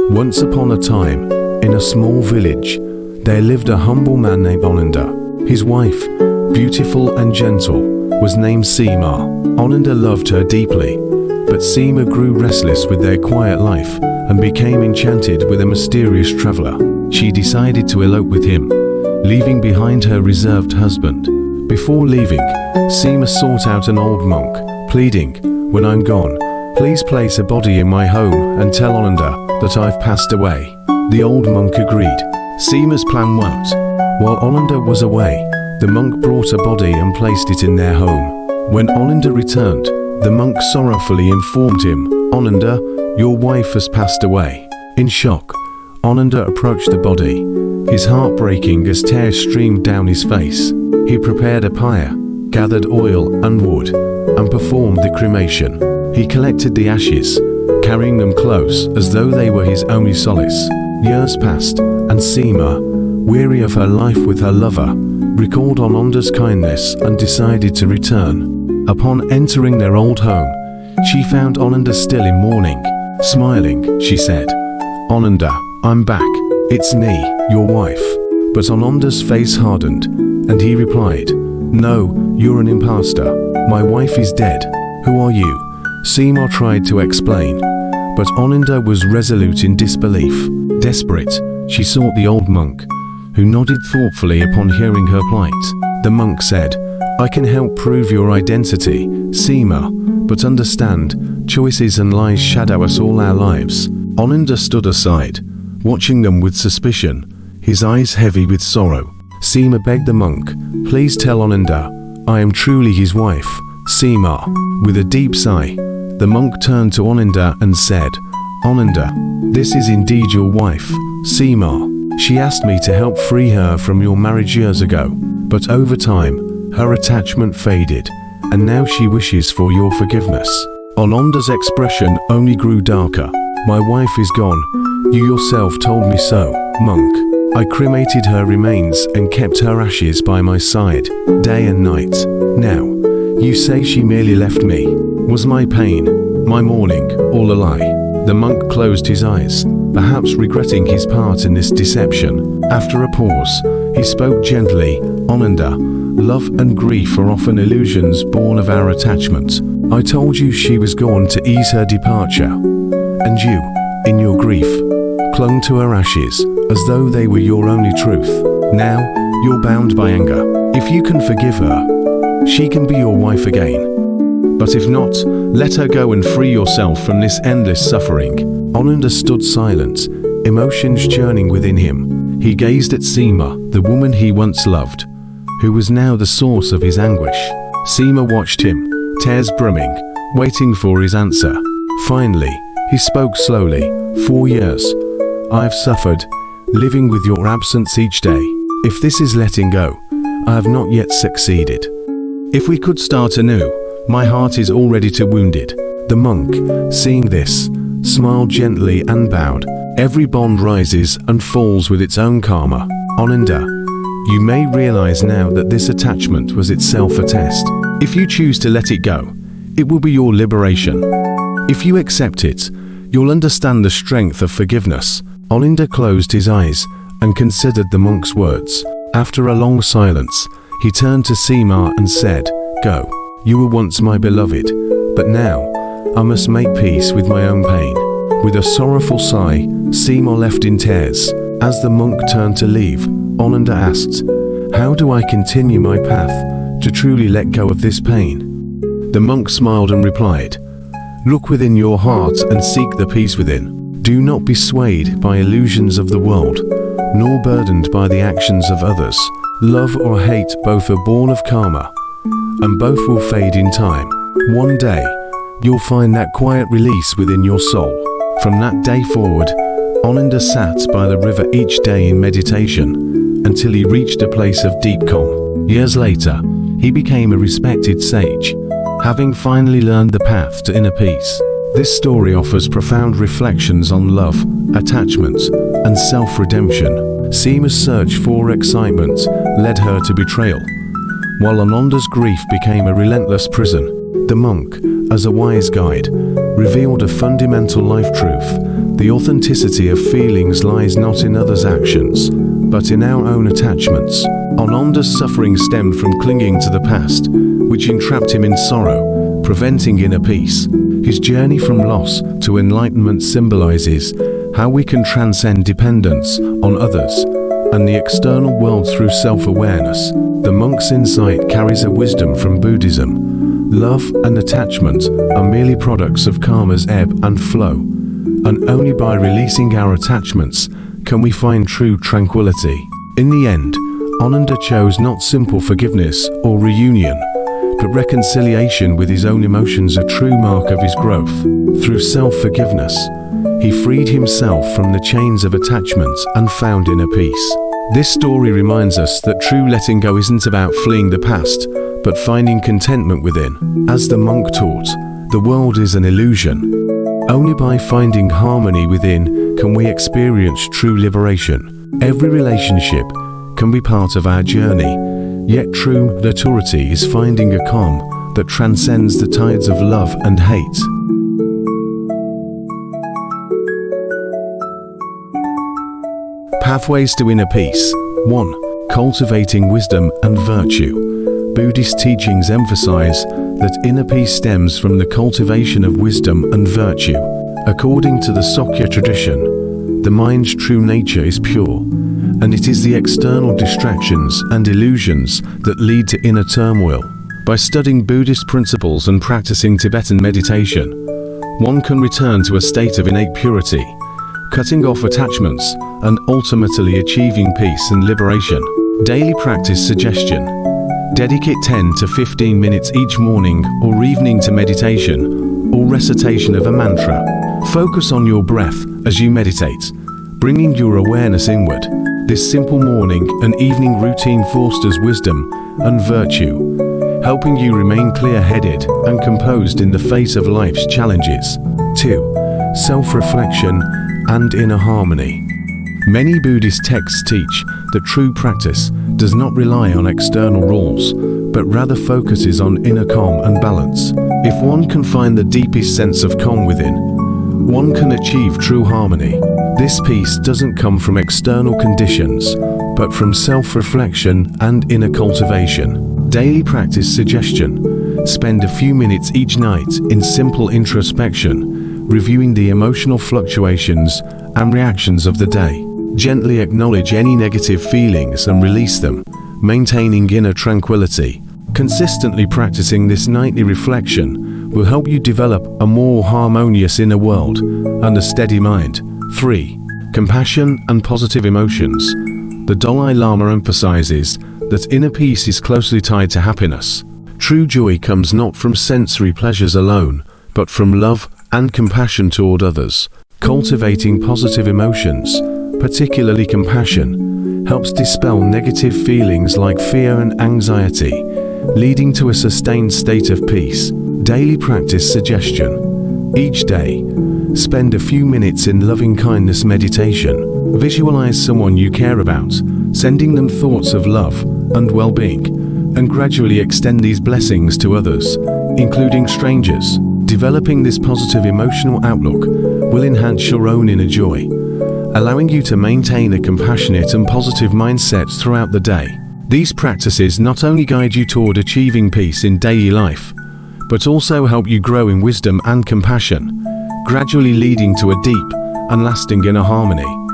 Once upon a time, in a small village, there lived a humble man named Ananda. His wife, beautiful and gentle, was named Seema. Ananda loved her deeply, but Seema grew restless with their quiet life and became enchanted with a mysterious traveler. She decided to elope with him, leaving behind her reserved husband. Before leaving, Seema sought out an old monk, pleading, "When I'm gone, please place a body in my home and tell Ananda that I've passed away." The old monk agreed. Seema's plan worked. While Ananda was away, the monk brought a body and placed it in their home. When Ananda returned, the monk sorrowfully informed him, "Ananda, your wife has passed away." In shock, Ananda approached the body, his heart breaking as tears streamed down his face. He prepared a pyre, gathered oil and wood, and performed the cremation. He collected the ashes, carrying them close as though they were his only solace. Years passed, and Seema, weary of her life with her lover, recalled Ananda's kindness and decided to return. Upon entering their old home, she found Ananda still in mourning. Smiling, she said, "Ananda, I'm back. It's me, your wife." But Ananda's face hardened, and he replied, "No, you're an impostor. My wife is dead. Who are you?" Seema tried to explain, but Ananda was resolute in disbelief. Desperate, she sought the old monk, who nodded thoughtfully upon hearing her plight. The monk said, "I can help prove your identity, Seema, but understand, choices and lies shadow us all our lives." Ananda stood aside, watching them with suspicion, his eyes heavy with sorrow. Seema begged the monk, "Please tell Ananda, I am truly his wife, Seema." With a deep sigh, the monk turned to Ananda and said, "Ananda, this is indeed your wife, Seema. She asked me to help free her from your marriage years ago, but over time, her attachment faded, and now she wishes for your forgiveness." Ananda's expression only grew darker. "My wife is gone. You yourself told me so, monk. I cremated her remains and kept her ashes by my side, day and night. Now, you say she merely left me. Was my pain, my mourning, all a lie?" The monk closed his eyes, perhaps regretting his part in this deception. After a pause, he spoke gently, "Ananda, love and grief are often illusions born of our attachment. I told you she was gone to ease her departure, and you, in your grief, clung to her ashes as though they were your only truth. Now, you're bound by anger. If you can forgive her, she can be your wife again. But if not, let her go and free yourself from this endless suffering." Ananda stood silent, emotions churning within him. He gazed at Seema, the woman he once loved, who was now the source of his anguish. Seema watched him, tears brimming, waiting for his answer. Finally, he spoke slowly, "4 years. I've suffered, living with your absence each day. If this is letting go, I have not yet succeeded. If we could start anew, my heart is already too wounded." The monk, seeing this, smiled gently and bowed. Every bond rises and falls with its own karma. Ananda, you may realize now that this attachment was itself a test. If you choose to let it go, it will be your liberation. If you accept it, you'll understand the strength of forgiveness. Ananda closed his eyes and considered the monk's words. After a long silence, he turned to Seema and said, "Go. You were once my beloved, but now I must make peace with my own pain." With a sorrowful sigh, Seema left in tears. As the monk turned to leave, Ananda asked, "How do I continue my path to truly let go of this pain?" The monk smiled and replied, "Look within your heart and seek the peace within. Do not be swayed by illusions of the world, nor burdened by the actions of others. Love or hate both are born of karma, and both will fade in time. One day, you'll find that quiet release within your soul." From that day forward, Ananda sat by the river each day in meditation until he reached a place of deep calm. Years later, he became a respected sage, having finally learned the path to inner peace. This story offers profound reflections on love, attachment, and self-redemption. Seema's search for excitement led her to betrayal, while Ananda's grief became a relentless prison. The monk, as a wise guide, revealed a fundamental life truth The authenticity of feelings lies not in others' actions, but in our own attachments. Ananda's suffering stemmed from clinging to the past, which entrapped him in sorrow, preventing inner peace. His journey from loss to enlightenment symbolizes how we can transcend dependence on others and the external world through self-awareness. The monk's insight carries a wisdom from Buddhism. Love and attachment are merely products of karma's ebb and flow, and only by releasing our attachments can we find true tranquility. In the end, Ananda chose not simple forgiveness or reunion, but reconciliation with his own emotions, a true mark of his growth. Through self-forgiveness, he freed himself from the chains of attachment and found inner peace. This story reminds us that true letting go isn't about fleeing the past, but finding contentment within. As the monk taught, the world is an illusion. Only by finding harmony within can we experience true liberation. Every relationship can be part of our journey, yet true maturity is finding a calm that transcends the tides of love and hate. Pathways to inner peace. 1. Cultivating wisdom and virtue. Buddhist teachings emphasize that inner peace stems from the cultivation of wisdom and virtue. According to the Sakya tradition, the mind's true nature is pure, and it is the external distractions and illusions that lead to inner turmoil. By studying Buddhist principles and practicing Tibetan meditation, one can return to a state of innate purity, cutting off attachments and ultimately achieving peace and liberation. Daily practice suggestion. Dedicate 10 to 15 minutes each morning or evening to meditation or recitation of a mantra. Focus on your breath as you meditate, bringing your awareness inward. This simple morning and evening routine fosters wisdom and virtue, helping you remain clear-headed and composed in the face of life's challenges. 2. Self-reflection and inner harmony. Many Buddhist texts teach that true practice does not rely on external rules, but rather focuses on inner calm and balance. If one can find the deepest sense of calm within, one can achieve true harmony. This peace doesn't come from external conditions, but from self-reflection and inner cultivation. Daily practice suggestion. Spend a few minutes each night in simple introspection, reviewing the emotional fluctuations and reactions of the day. Gently acknowledge any negative feelings and release them, maintaining inner tranquility. Consistently practicing this nightly reflection will help you develop a more harmonious inner world and a steady mind. 3. Compassion and positive emotions. The Dalai Lama emphasizes that inner peace is closely tied to happiness. True joy comes not from sensory pleasures alone, but from love and compassion toward others. Cultivating positive emotions, particularly compassion, helps dispel negative feelings like fear and anxiety, leading to a sustained state of peace. Daily practice suggestion. Each day, spend a few minutes in loving-kindness meditation. Visualize someone you care about, sending them thoughts of love and well-being, and gradually extend these blessings to others, including strangers. Developing this positive emotional outlook will enhance your own inner joy, allowing you to maintain a compassionate and positive mindset throughout the day. These practices not only guide you toward achieving peace in daily life, but also help you grow in wisdom and compassion, gradually leading to a deep and lasting inner harmony.